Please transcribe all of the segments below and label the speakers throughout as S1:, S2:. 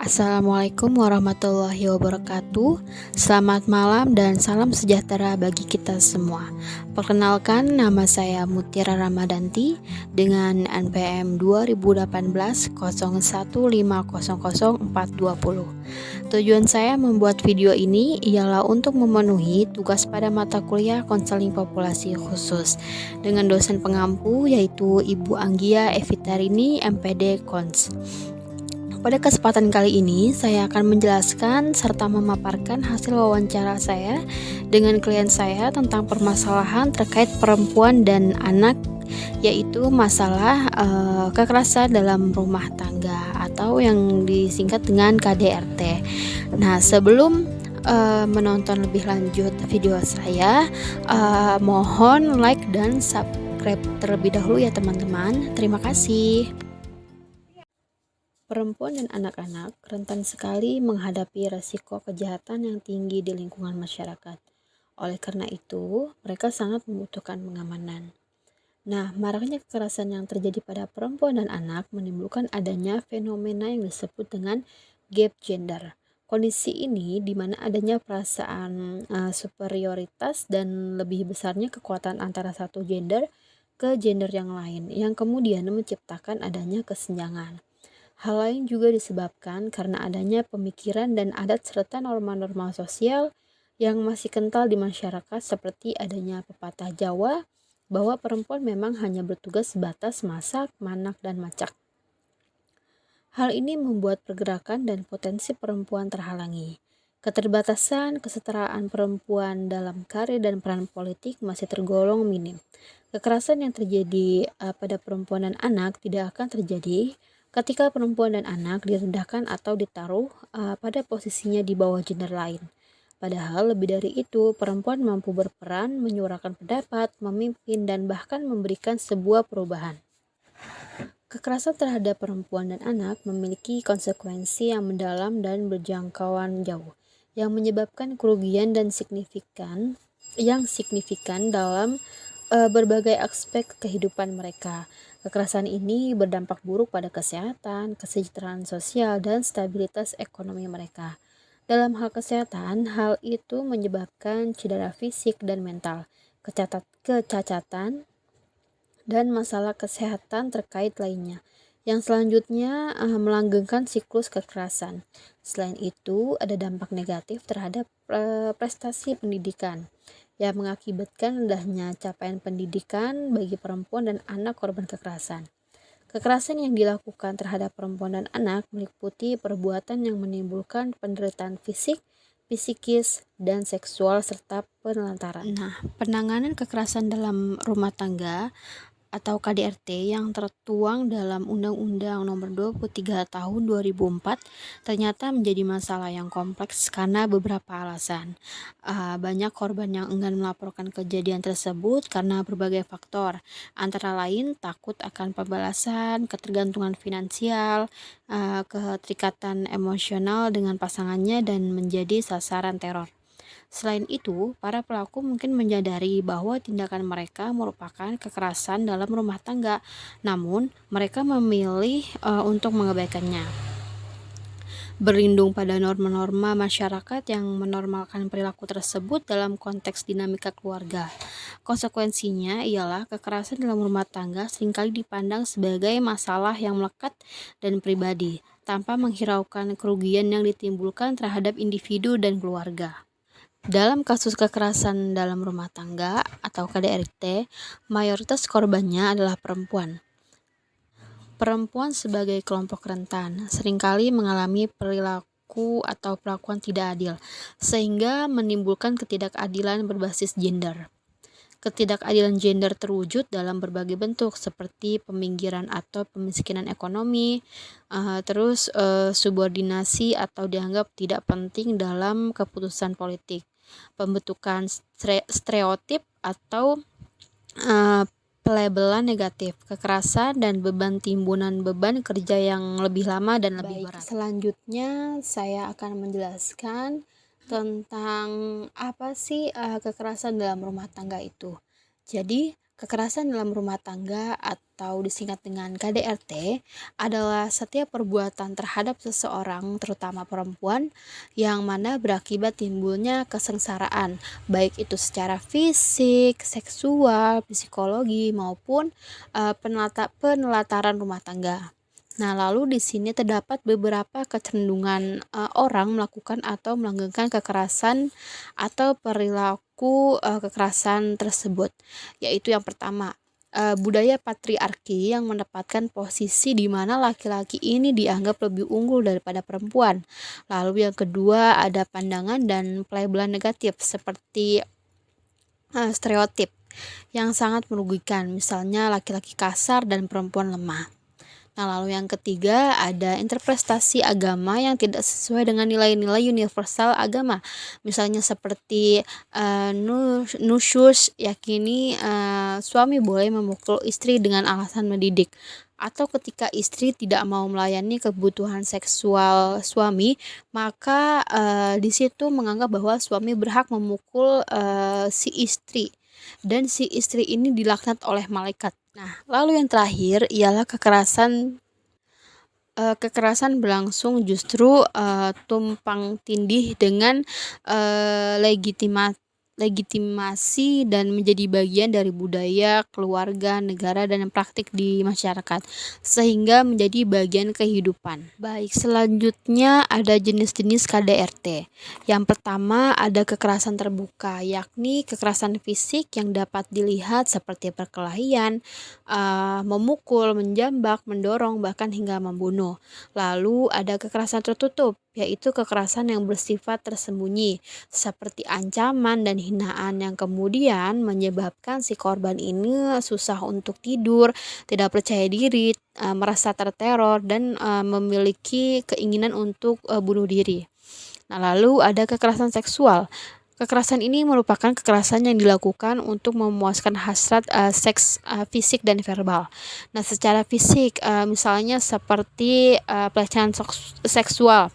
S1: Assalamualaikum warahmatullahi wabarakatuh. Selamat malam dan salam sejahtera bagi kita semua. Perkenalkan, nama saya Mutiara Ramadanti dengan NPM 2018 01500420. Tujuan saya membuat video ini ialah untuk memenuhi tugas pada mata kuliah konseling populasi khusus dengan dosen pengampu yaitu Ibu Anggia Evitarini MPD Kons. Pada kesempatan kali ini, saya akan menjelaskan serta memaparkan hasil wawancara saya dengan klien saya tentang permasalahan terkait perempuan dan anak, yaitu masalah kekerasan dalam rumah tangga atau yang disingkat dengan KDRT. Nah, sebelum menonton lebih lanjut video saya, mohon like dan subscribe terlebih dahulu ya teman-teman. Terima kasih. Perempuan dan anak-anak rentan sekali menghadapi resiko kejahatan yang tinggi di lingkungan masyarakat. Oleh karena itu, mereka sangat membutuhkan pengamanan. Nah, maraknya kekerasan yang terjadi pada perempuan dan anak menimbulkan adanya fenomena yang disebut dengan gap gender. Kondisi ini di mana adanya perasaan superioritas dan lebih besarnya kekuatan antara satu gender ke gender yang lain, yang kemudian menciptakan adanya kesenjangan. Hal lain juga disebabkan karena adanya pemikiran dan adat serta norma-norma sosial yang masih kental di masyarakat, seperti adanya pepatah Jawa bahwa perempuan memang hanya bertugas sebatas masak, manak, dan macak. Hal ini membuat pergerakan dan potensi perempuan terhalangi. Keterbatasan kesetaraan perempuan dalam karir dan peran politik masih tergolong minim. Kekerasan yang terjadi pada perempuan dan anak tidak akan terjadi ketika perempuan dan anak direndahkan atau ditaruh pada posisinya di bawah gender lain. Padahal lebih dari itu, perempuan mampu berperan, menyuarakan pendapat, memimpin, dan bahkan memberikan sebuah perubahan. Kekerasan terhadap perempuan dan anak memiliki konsekuensi yang mendalam dan berjangkauan jauh, yang menyebabkan kerugian dan signifikan dalam berbagai aspek kehidupan mereka. Kekerasan ini berdampak buruk pada kesehatan, kesejahteraan sosial, dan stabilitas ekonomi mereka. Dalam hal kesehatan, hal itu menyebabkan cedera fisik dan mental, kecacatan, dan masalah kesehatan terkait lainnya, yang selanjutnya melanggengkan siklus kekerasan. Selain itu, ada dampak negatif terhadap prestasi pendidikan, yang mengakibatkan rendahnya capaian pendidikan bagi perempuan dan anak korban kekerasan. Kekerasan yang dilakukan terhadap perempuan dan anak meliputi perbuatan yang menimbulkan penderitaan fisik, psikis, dan seksual serta penelantaran. Nah, penanganan kekerasan dalam rumah tangga atau KDRT yang tertuang dalam Undang-Undang Nomor 23 Tahun 2004 ternyata menjadi masalah yang kompleks karena beberapa alasan. Banyak korban yang enggan melaporkan kejadian tersebut karena berbagai faktor, antara lain takut akan pembalasan, ketergantungan finansial, keterikatan emosional dengan pasangannya, dan menjadi sasaran teror. Selain itu, para pelaku mungkin menyadari bahwa tindakan mereka merupakan kekerasan dalam rumah tangga, namun mereka memilih untuk mengabaikannya. Berlindung pada norma-norma masyarakat yang menormalkan perilaku tersebut dalam konteks dinamika keluarga. Konsekuensinya ialah kekerasan dalam rumah tangga seringkali dipandang sebagai masalah yang melekat dan pribadi, tanpa menghiraukan kerugian yang ditimbulkan terhadap individu dan keluarga. Dalam kasus kekerasan dalam rumah tangga atau KDRT, mayoritas korbannya adalah perempuan. Perempuan sebagai kelompok rentan seringkali mengalami perilaku atau perlakuan tidak adil, sehingga menimbulkan ketidakadilan berbasis gender. Ketidakadilan gender terwujud dalam berbagai bentuk seperti peminggiran atau pemiskinan ekonomi, subordinasi atau dianggap tidak penting dalam keputusan politik, pembentukan stereotip atau pelabelan negatif, kekerasan, dan beban timbunan beban kerja yang lebih lama dan lebih berat. Selanjutnya saya akan menjelaskan tentang apa sih kekerasan dalam rumah tangga itu. Jadi, Kekerasan dalam rumah tangga atau disingkat dengan KDRT adalah setiap perbuatan terhadap seseorang, terutama perempuan, yang mana berakibat timbulnya kesengsaraan, baik itu secara fisik, seksual, psikologi, maupun penelataran rumah tangga. Nah, lalu di sini terdapat beberapa kecenderungan orang melakukan atau melanggengkan kekerasan atau perilaku kekerasan tersebut, yaitu yang pertama, budaya patriarki yang menempatkan posisi di mana laki-laki ini dianggap lebih unggul daripada perempuan. Lalu yang kedua, ada pandangan dan pelabelan negatif seperti stereotip yang sangat merugikan, misalnya laki-laki kasar dan perempuan lemah. Nah, lalu yang ketiga, ada interpretasi agama yang tidak sesuai dengan nilai-nilai universal agama. Misalnya seperti nusyus, yakini suami boleh memukul istri dengan alasan mendidik. Atau ketika istri tidak mau melayani kebutuhan seksual suami, maka di situ menganggap bahwa suami berhak memukul si istri. Dan si istri ini dilaknat oleh malaikat. Nah, lalu yang terakhir ialah kekerasan berlangsung justru tumpang tindih dengan legitimasi dan menjadi bagian dari budaya, keluarga, negara, dan praktik di masyarakat, sehingga menjadi bagian kehidupan. Baik, selanjutnya ada jenis-jenis KDRT. Yang pertama ada kekerasan terbuka, yakni kekerasan fisik yang dapat dilihat seperti perkelahian, memukul, menjambak, mendorong, bahkan hingga membunuh. Lalu ada kekerasan tertutup, yaitu kekerasan yang bersifat tersembunyi, seperti ancaman dan hinaan yang kemudian menyebabkan si korban ini susah untuk tidur, tidak percaya diri, merasa terteror, dan memiliki keinginan untuk bunuh diri. Nah, lalu ada kekerasan seksual. Kekerasan ini merupakan kekerasan yang dilakukan untuk memuaskan hasrat seks fisik dan verbal. Nah, secara fisik misalnya seperti pelecehan seksual.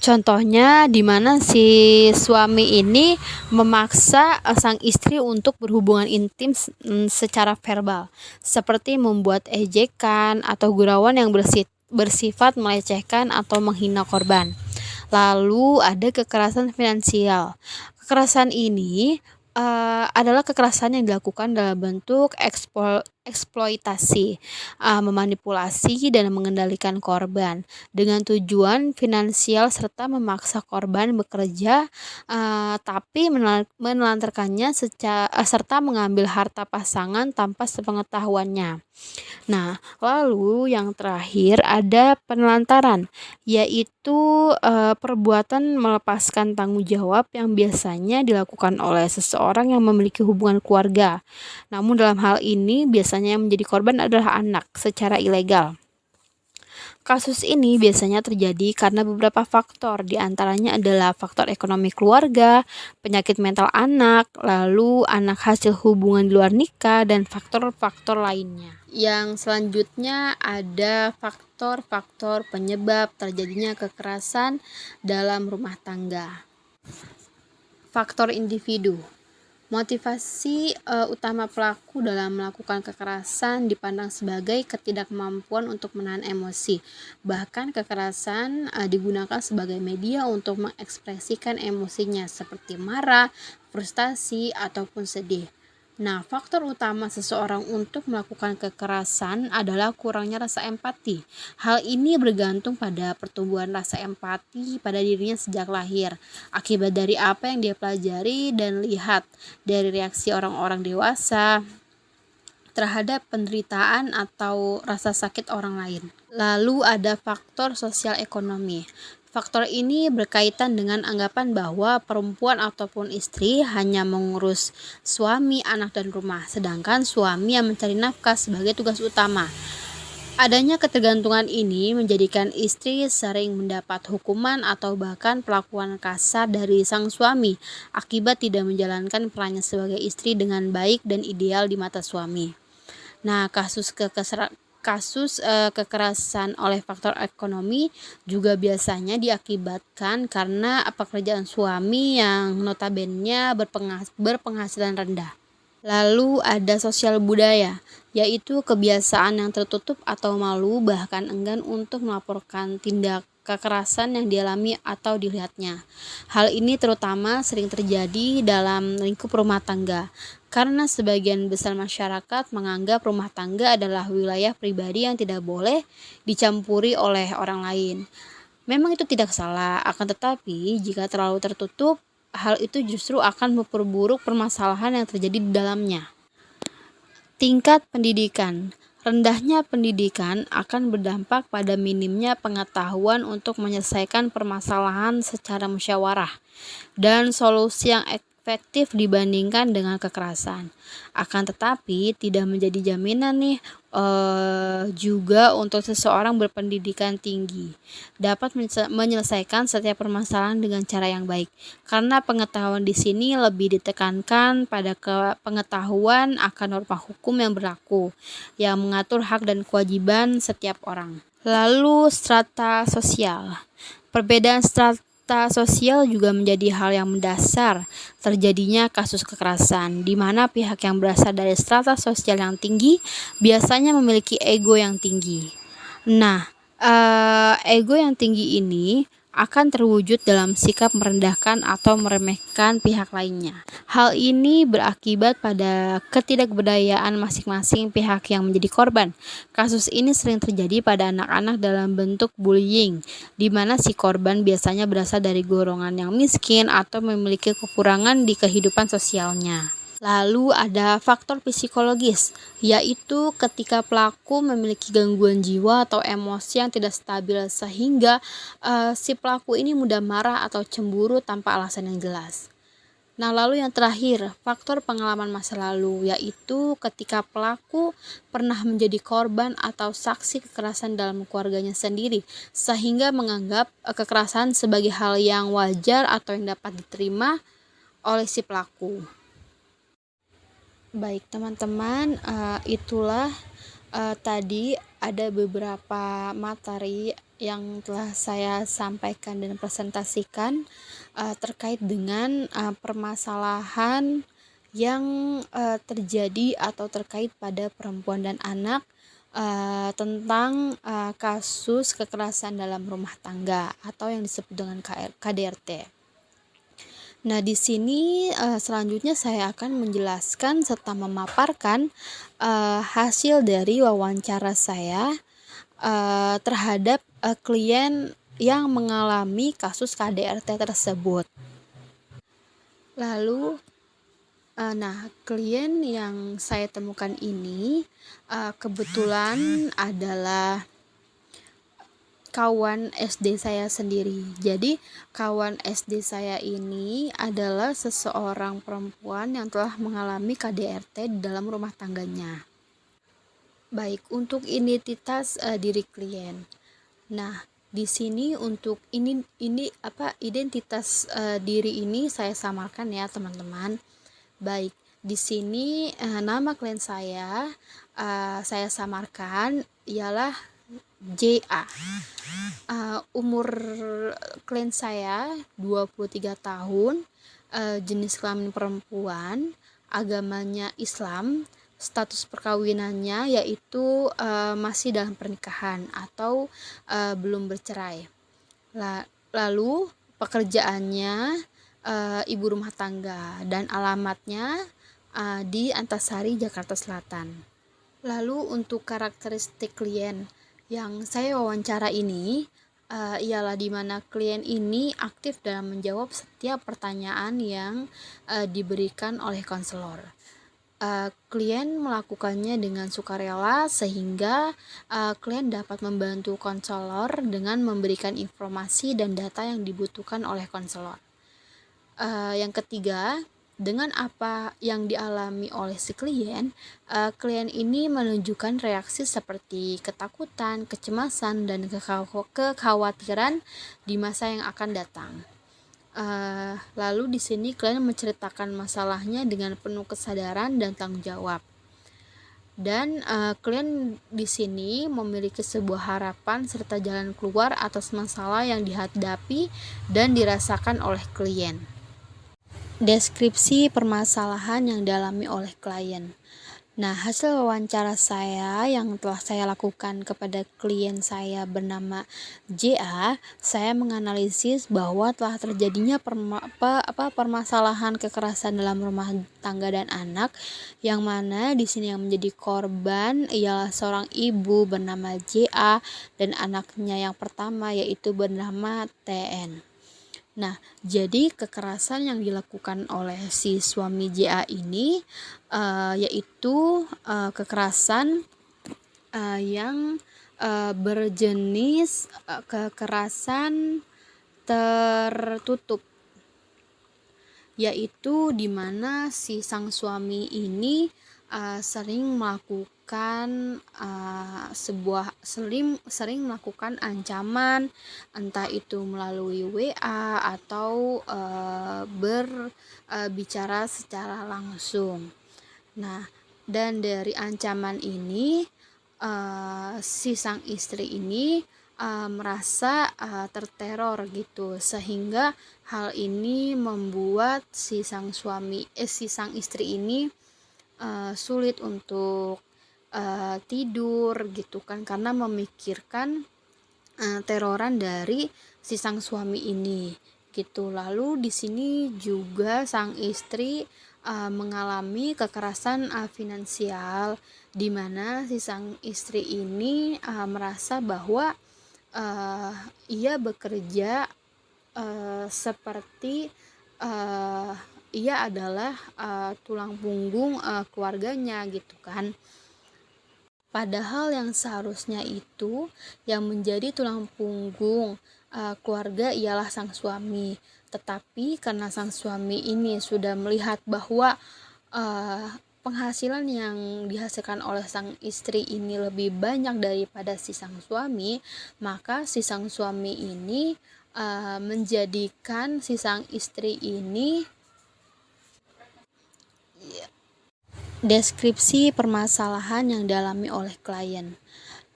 S1: Contohnya di mana si suami ini memaksa sang istri untuk berhubungan intim secara verbal, seperti membuat ejekan atau gurauan yang bersifat melecehkan atau menghina korban. Lalu ada kekerasan finansial. Kekerasan ini adalah kekerasan yang dilakukan dalam bentuk eksploitasi, memanipulasi dan mengendalikan korban dengan tujuan finansial serta memaksa korban bekerja, tapi menelantarkannya serta mengambil harta pasangan tanpa sepengetahuannya. Nah, lalu yang terakhir ada penelantaran, yaitu perbuatan melepaskan tanggung jawab yang biasanya dilakukan oleh seseorang yang memiliki hubungan keluarga. Namun dalam hal ini biasanya yang menjadi korban adalah anak secara ilegal. Kasus ini biasanya terjadi karena beberapa faktor, di antaranya adalah faktor ekonomi keluarga, penyakit mental anak, lalu anak hasil hubungan di luar nikah, dan faktor-faktor lainnya. Yang selanjutnya ada faktor-faktor penyebab terjadinya kekerasan dalam rumah tangga. Faktor individu. Motivasi utama pelaku dalam melakukan kekerasan dipandang sebagai ketidakmampuan untuk menahan emosi. Bahkan kekerasan digunakan sebagai media untuk mengekspresikan emosinya seperti marah, frustasi, ataupun sedih. Nah, faktor utama seseorang untuk melakukan kekerasan adalah kurangnya rasa empati. Hal ini bergantung pada pertumbuhan rasa empati pada dirinya sejak lahir, akibat dari apa yang dia pelajari dan lihat dari reaksi orang-orang dewasa terhadap penderitaan atau rasa sakit orang lain. Lalu ada faktor sosial ekonomi. Faktor ini berkaitan dengan anggapan bahwa perempuan ataupun istri hanya mengurus suami, anak, dan rumah, sedangkan suami yang mencari nafkah sebagai tugas utama. Adanya ketergantungan ini menjadikan istri sering mendapat hukuman atau bahkan perlakuan kasar dari sang suami akibat tidak menjalankan perannya sebagai istri dengan baik dan ideal di mata suami. Nah, kekerasan oleh faktor ekonomi juga biasanya diakibatkan karena pekerjaan suami yang notabene berpenghasilan rendah. Lalu ada sosial budaya, yaitu kebiasaan yang tertutup atau malu bahkan enggan untuk melaporkan tindak kekerasan yang dialami atau dilihatnya. Hal ini terutama sering terjadi dalam lingkup rumah tangga, karena sebagian besar masyarakat menganggap rumah tangga adalah wilayah pribadi yang tidak boleh dicampuri oleh orang lain. Memang itu tidak salah, akan tetapi jika terlalu tertutup, hal itu justru akan memperburuk permasalahan yang terjadi di dalamnya. Tingkat pendidikan. Rendahnya pendidikan akan berdampak pada minimnya pengetahuan untuk menyelesaikan permasalahan secara musyawarah dan solusi yang efektif dibandingkan dengan kekerasan. Akan tetapi tidak menjadi jaminan nih juga untuk seseorang berpendidikan tinggi dapat menyelesaikan setiap permasalahan dengan cara yang baik, karena pengetahuan di sini lebih ditekankan pada pengetahuan akan norma hukum yang berlaku yang mengatur hak dan kewajiban setiap orang. Lalu strata sosial. Perbedaan strata sosial juga menjadi hal yang mendasar terjadinya kasus kekerasan, di mana pihak yang berasal dari strata sosial yang tinggi biasanya memiliki ego yang tinggi. Nah, ego yang tinggi ini akan terwujud dalam sikap merendahkan atau meremehkan pihak lainnya. Hal ini berakibat pada ketidakberdayaan masing-masing pihak yang menjadi korban. Kasus ini sering terjadi pada anak-anak dalam bentuk bullying, di mana si korban biasanya berasal dari golongan yang miskin atau memiliki kekurangan di kehidupan sosialnya. Lalu ada faktor psikologis, yaitu ketika pelaku memiliki gangguan jiwa atau emosi yang tidak stabil sehingga si pelaku ini mudah marah atau cemburu tanpa alasan yang jelas. Nah, lalu yang terakhir, faktor pengalaman masa lalu, yaitu ketika pelaku pernah menjadi korban atau saksi kekerasan dalam keluarganya sendiri, sehingga menganggap kekerasan sebagai hal yang wajar atau yang dapat diterima oleh si pelaku. Baik teman-teman, itulah tadi ada beberapa materi yang telah saya sampaikan dan presentasikan terkait dengan permasalahan yang terjadi atau terkait pada perempuan dan anak tentang kasus kekerasan dalam rumah tangga atau yang disebut dengan KDRT. Nah, di sini selanjutnya saya akan menjelaskan serta memaparkan hasil dari wawancara saya terhadap klien yang mengalami kasus KDRT tersebut. Lalu, klien yang saya temukan ini kebetulan adalah kawan SD saya sendiri. Jadi kawan SD saya ini adalah seseorang perempuan yang telah mengalami KDRT di dalam rumah tangganya. Baik, untuk identitas diri klien. Nah, di sini untuk identitas diri ini saya samarkan ya, teman-teman. Baik, di sini nama klien saya samarkan ialah JA. Umur klien saya 23 tahun, jenis kelamin perempuan, agamanya Islam, status perkawinannya yaitu masih dalam pernikahan atau belum bercerai. Lalu pekerjaannya ibu rumah tangga dan alamatnya di Antasari, Jakarta Selatan. Lalu untuk karakteristik klien yang saya wawancara ini ialah di mana klien ini aktif dalam menjawab setiap pertanyaan yang diberikan oleh konselor. Klien melakukannya dengan sukarela sehingga klien dapat membantu konselor dengan memberikan informasi dan data yang dibutuhkan oleh konselor. Yang ketiga, dengan apa yang dialami oleh si klien, klien ini menunjukkan reaksi seperti ketakutan, kecemasan, dan kekhawatiran di masa yang akan datang. Lalu di sini klien menceritakan masalahnya dengan penuh kesadaran dan tanggung jawab. Dan klien di sini memiliki sebuah harapan serta jalan keluar atas masalah yang dihadapi dan dirasakan oleh klien. Deskripsi permasalahan yang dialami oleh klien. Nah, hasil wawancara saya yang telah saya lakukan kepada klien saya bernama JA, saya menganalisis bahwa telah terjadinya permasalahan kekerasan dalam rumah tangga dan anak, yang mana di sini yang menjadi korban ialah seorang ibu bernama JA dan anaknya yang pertama yaitu bernama TN. Nah, jadi kekerasan yang dilakukan oleh si suami JA ini yaitu kekerasan yang berjenis kekerasan tertutup, yaitu di mana si sang suami ini sering melakukan sering melakukan ancaman, entah itu melalui WA atau berbicara secara langsung. Nah, dan dari ancaman ini si sang istri ini merasa terteror gitu, sehingga hal ini membuat si sang istri ini sulit untuk tidur gitu kan, karena memikirkan teroran dari si sang suami ini gitu. Lalu di sini juga sang istri mengalami kekerasan finansial, di mana si sang istri ini merasa bahwa ia bekerja seperti ia adalah tulang punggung keluarganya gitu kan. Padahal yang seharusnya itu yang menjadi tulang punggung keluarga ialah sang suami. Tetapi karena sang suami ini sudah melihat bahwa penghasilan yang dihasilkan oleh sang istri ini lebih banyak daripada si sang suami, maka si sang suami ini menjadikan si sang istri ini. Deskripsi permasalahan yang dialami oleh klien.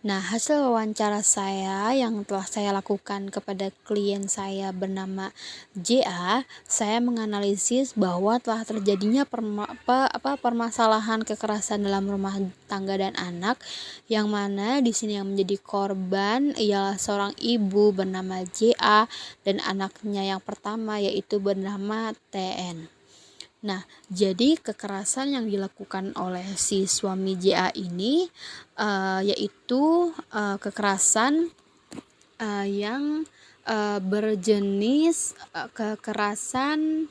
S1: Nah, hasil wawancara saya yang telah saya lakukan kepada klien saya bernama JA, saya menganalisis bahwa telah terjadinya permasalahan kekerasan dalam rumah tangga dan anak, yang mana di sini yang menjadi korban ialah seorang ibu bernama JA dan anaknya yang pertama yaitu bernama TN. Nah, jadi kekerasan yang dilakukan oleh si suami JA ini yaitu kekerasan yang berjenis kekerasan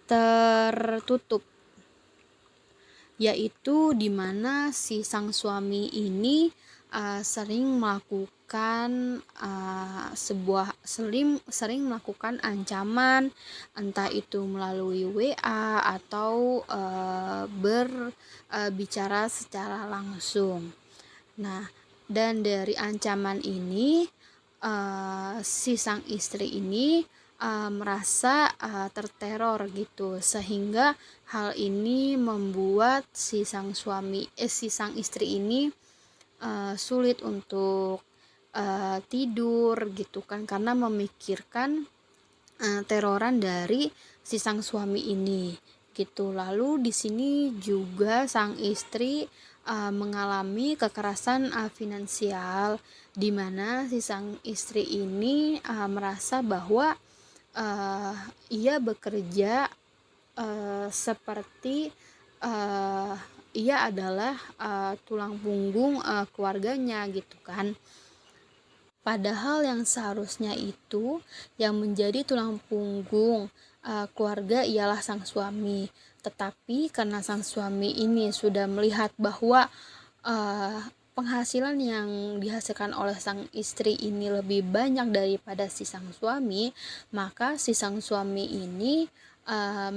S1: tertutup, yaitu di mana si sang suami ini sering melakukan sering melakukan ancaman, entah itu melalui WA atau berbicara secara langsung. Nah, dan dari ancaman ini si sang istri ini merasa terteror gitu, sehingga hal ini membuat si sang istri ini sulit untuk tidur gitu kan, karena memikirkan teroran dari si sang suami ini gitu. Lalu di sini juga sang istri mengalami kekerasan finansial, di mana si sang istri ini merasa bahwa ia bekerja seperti ia adalah tulang punggung keluarganya gitu kan. Padahal yang seharusnya itu yang menjadi tulang punggung keluarga ialah sang suami. Tetapi karena sang suami ini sudah melihat bahwa penghasilan yang dihasilkan oleh sang istri ini lebih banyak daripada si sang suami, maka si sang suami ini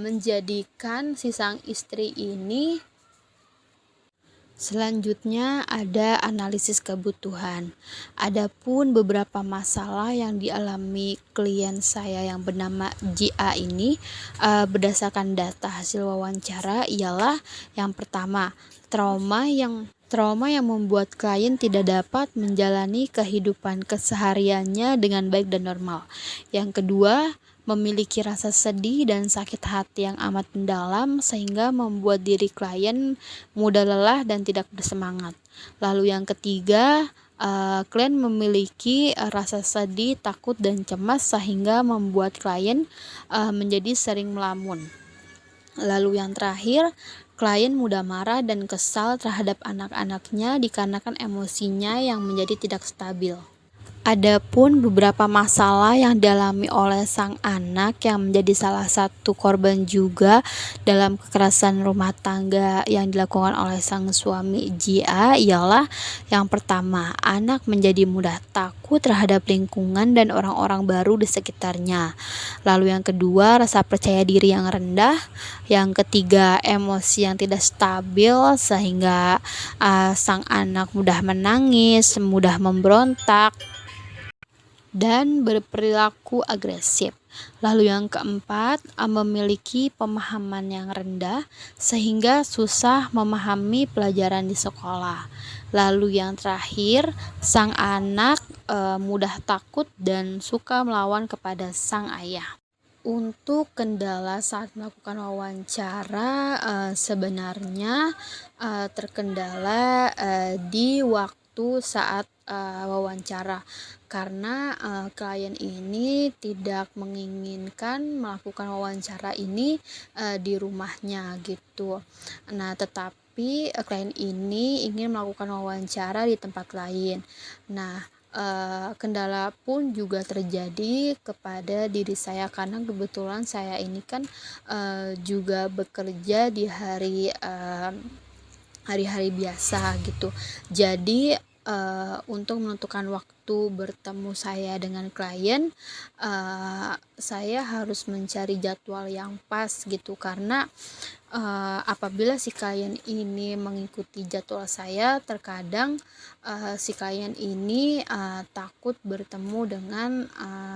S1: menjadikan si sang istri ini. Selanjutnya ada analisis kebutuhan. Adapun beberapa masalah yang dialami klien saya yang bernama JA ini berdasarkan data hasil wawancara ialah yang pertama, trauma yang membuat klien tidak dapat menjalani kehidupan kesehariannya dengan baik dan normal. Yang kedua, memiliki rasa sedih dan sakit hati yang amat mendalam sehingga membuat diri klien mudah lelah dan tidak bersemangat. Lalu yang ketiga, klien memiliki rasa sedih, takut, dan cemas sehingga membuat klien menjadi sering melamun. Lalu yang terakhir, klien mudah marah dan kesal terhadap anak-anaknya dikarenakan emosinya yang menjadi tidak stabil. Adapun beberapa masalah yang dialami oleh sang anak yang menjadi salah satu korban juga dalam kekerasan rumah tangga yang dilakukan oleh sang suami JA ialah yang pertama, anak menjadi mudah takut terhadap lingkungan dan orang-orang baru di sekitarnya. Lalu yang kedua, rasa percaya diri yang rendah. Yang ketiga, emosi yang tidak stabil sehingga sang anak mudah menangis, mudah memberontak, dan berperilaku agresif. Lalu yang keempat, memiliki pemahaman yang rendah sehingga susah memahami pelajaran di sekolah. Lalu yang terakhir, sang anak mudah takut dan suka melawan kepada sang ayah. Untuk kendala saat melakukan wawancara, sebenarnya terkendala di waktu saat wawancara, karena klien ini tidak menginginkan melakukan wawancara ini di rumahnya gitu. Nah, tetapi klien ini ingin melakukan wawancara di tempat lain. Nah, kendala pun juga terjadi kepada diri saya karena kebetulan saya ini kan juga bekerja di hari-hari biasa gitu. Jadi untuk menentukan waktu bertemu saya dengan klien, saya harus mencari jadwal yang pas gitu, karena apabila si klien ini mengikuti jadwal saya, terkadang si klien ini takut bertemu dengan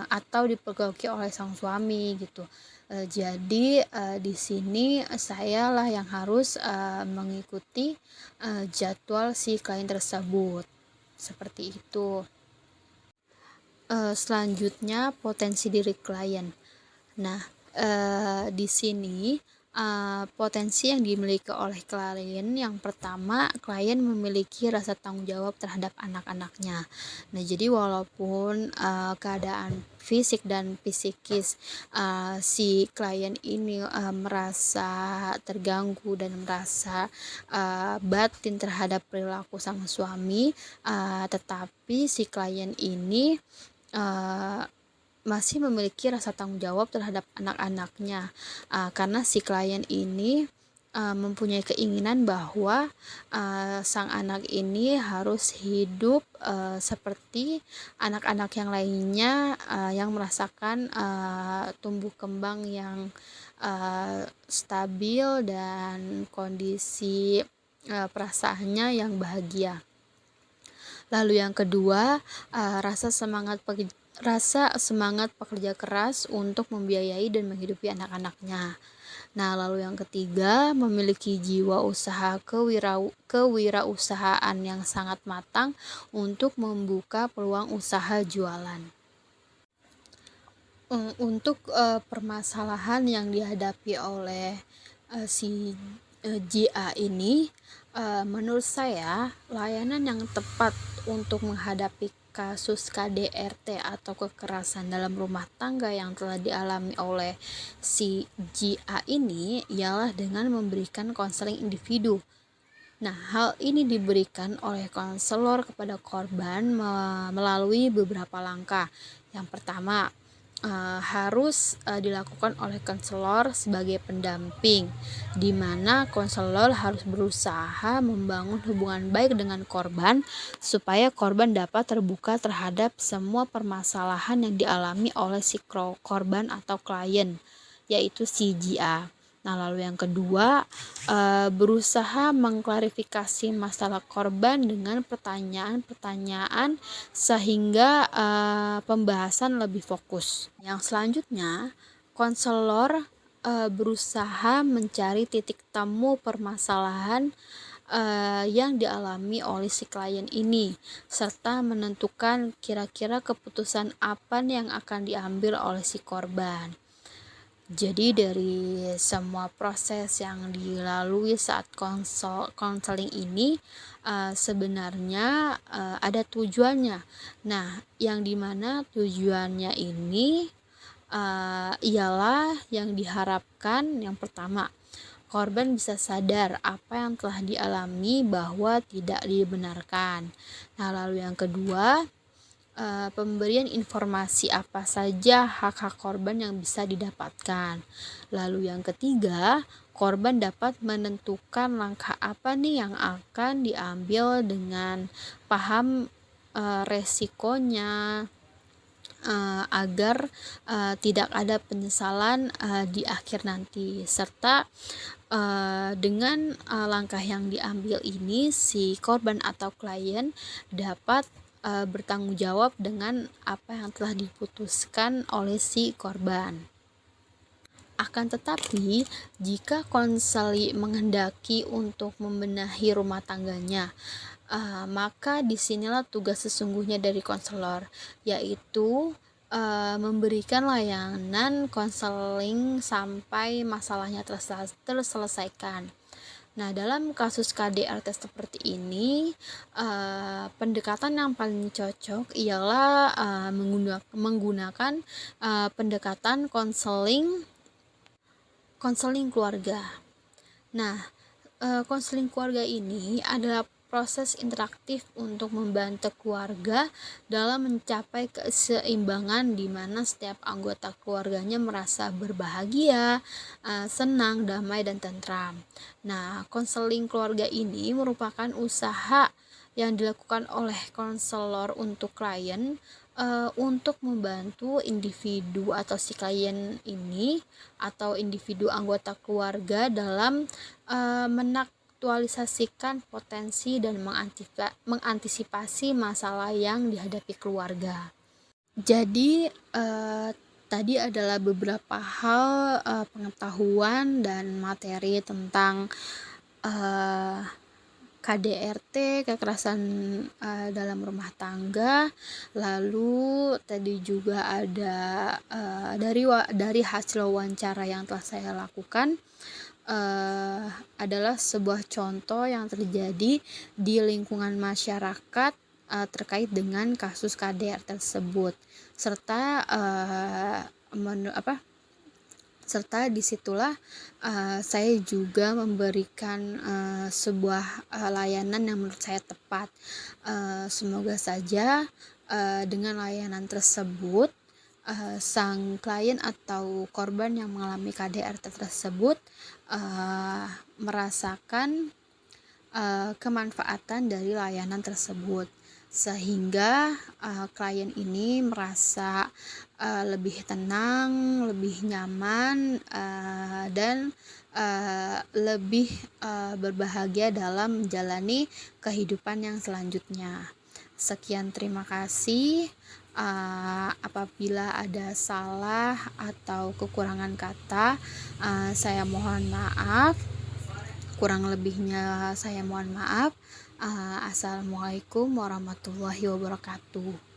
S1: atau dipergoki oleh sang suami gitu. Jadi di sini saya lah yang harus mengikuti jadwal si klien tersebut. Seperti itu. Selanjutnya, potensi diri klien. Nah, di sini potensi yang dimiliki oleh klien, yang pertama, klien memiliki rasa tanggung jawab terhadap anak-anaknya. Nah, jadi walaupun keadaan fisik dan psikis si klien ini merasa terganggu dan merasa batin terhadap perilaku sang suami, tetapi si klien ini masih memiliki rasa tanggung jawab terhadap anak-anaknya, karena si klien ini mempunyai keinginan bahwa sang anak ini harus hidup seperti anak-anak yang lainnya yang merasakan tumbuh kembang yang stabil dan kondisi perasaannya yang bahagia. Lalu yang kedua, rasa semangat pekerja keras untuk membiayai dan menghidupi anak-anaknya. Nah, lalu yang ketiga, memiliki jiwa usaha kewirausahaan yang sangat matang untuk membuka peluang usaha jualan. Untuk permasalahan yang dihadapi oleh si JA ini, menurut saya layanan yang tepat untuk menghadapi kasus KDRT atau kekerasan dalam rumah tangga yang telah dialami oleh si JA ini ialah dengan memberikan konseling individu. Nah, hal ini diberikan oleh konselor kepada korban melalui beberapa langkah. Yang pertama, harus dilakukan oleh konselor sebagai pendamping, di mana konselor harus berusaha membangun hubungan baik dengan korban supaya korban dapat terbuka terhadap semua permasalahan yang dialami oleh si korban atau klien, yaitu si JA. Nah, lalu yang kedua, berusaha mengklarifikasi masalah korban dengan pertanyaan-pertanyaan sehingga pembahasan lebih fokus. Yang selanjutnya, konselor berusaha mencari titik temu permasalahan yang dialami oleh si klien ini, serta menentukan kira-kira keputusan apa nih yang akan diambil oleh si korban. Jadi dari semua proses yang dilalui saat konseling ini sebenarnya ada tujuannya. Nah, yang dimana tujuannya ini ialah yang diharapkan yang pertama, korban bisa sadar apa yang telah dialami bahwa tidak dibenarkan. Nah, lalu yang kedua, pemberian informasi apa saja hak-hak korban yang bisa didapatkan. Lalu yang ketiga, korban dapat menentukan langkah apa nih yang akan diambil dengan paham resikonya, agar tidak ada penyesalan di akhir nanti, serta dengan langkah yang diambil ini si korban atau klien dapat bertanggung jawab dengan apa yang telah diputuskan oleh si korban. Akan tetapi, jika konseli menghendaki untuk membenahi rumah tangganya, maka disinilah tugas sesungguhnya dari konselor, yaitu memberikan layanan konseling sampai masalahnya terselesaikan. Nah, dalam kasus KDRT seperti ini, pendekatan yang paling cocok ialah menggunakan pendekatan konseling keluarga. Nah, konseling keluarga ini adalah proses interaktif untuk membantu keluarga dalam mencapai keseimbangan di mana setiap anggota keluarganya merasa berbahagia, senang, damai, dan tentram. Nah, konseling keluarga ini merupakan usaha yang dilakukan oleh konselor untuk klien untuk membantu individu atau si klien ini atau individu anggota keluarga dalam aktualisasikan potensi dan mengantisipasi masalah yang dihadapi keluarga. Jadi tadi adalah beberapa hal pengetahuan dan materi tentang KDRT, kekerasan dalam rumah tangga. Lalu tadi juga ada dari hasil wawancara yang telah saya lakukan, adalah sebuah contoh yang terjadi di lingkungan masyarakat terkait dengan kasus KDRT tersebut, serta serta disitulah saya juga memberikan sebuah layanan yang menurut saya tepat. Semoga saja dengan layanan tersebut sang klien atau korban yang mengalami KDRT tersebut merasakan kemanfaatan dari layanan tersebut, sehingga klien ini merasa lebih tenang, lebih nyaman, dan lebih berbahagia dalam menjalani kehidupan yang selanjutnya. Sekian, terima kasih. Apabila ada salah atau kekurangan kata, saya mohon maaf. Kurang lebihnya saya mohon maaf. Assalamualaikum warahmatullahi wabarakatuh.